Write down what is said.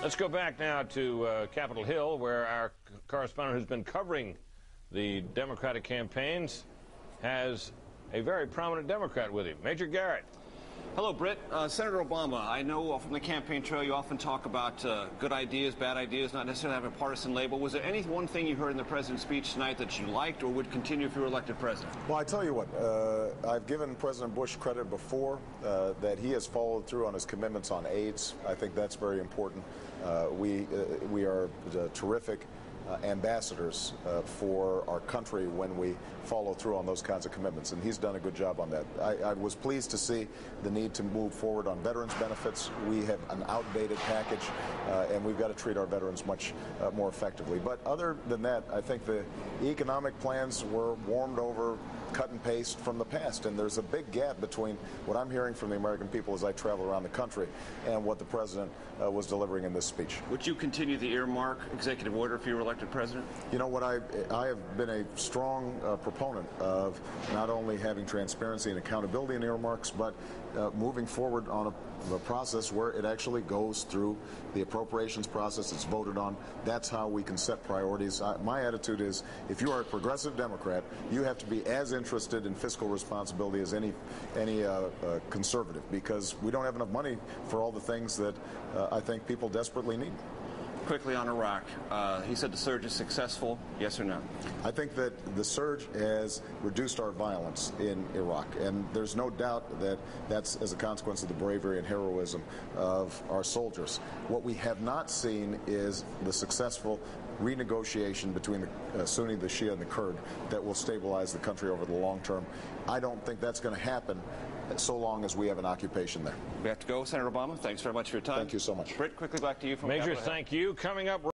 Let's go back now to Capitol Hill, where our correspondent who's been covering the Democratic campaigns has a very prominent Democrat with him, Major Garrett. Hello, Britt. Senator Obama, I know from the campaign trail you often talk about good ideas, bad ideas, not necessarily having a partisan label. Was there any one thing you heard in the president's speech tonight that you liked or would continue if you were elected president? Well, I tell you what, I've given President Bush credit before that he has followed through on his commitments on AIDS. I think that's very important. We are terrific ambassadors for our country when we follow through on those kinds of commitments, and he's done a good job on that. I was pleased to see the need to move forward on veterans benefits. We have an outdated package, and we've got to treat our veterans much more effectively. But other than that, I think the economic plans were warmed over, cut and paste from the past, and there's a big gap between what I'm hearing from the American people as I travel around the country and what the president was delivering in this speech. Would you continue the earmark executive order if you were elected president? You know what, I have been a strong proponent of not only having transparency and accountability in earmarks, but moving forward on a process where it actually goes through the appropriations process, it's voted on. That's how we can set priorities. My attitude is, if you are a progressive Democrat, you have to be as interested in fiscal responsibility as any conservative, because we don't have enough money for all the things that I think people desperately need. Quickly on Iraq, he said the surge is successful. Yes or no? I think that the surge has reduced our violence in Iraq, and there's no doubt that that's as a consequence of the bravery and heroism of our soldiers. What we have not seen is the successful renegotiation between the Sunni, the Shia, and the Kurd that will stabilize the country over the long term. I don't think that's going to happen so long as we have an occupation there. We have to go. Senator Obama, thanks very much for your time. Thank you so much. Britt, quickly back to you from Major, Capitol Hill. thank you. Coming up.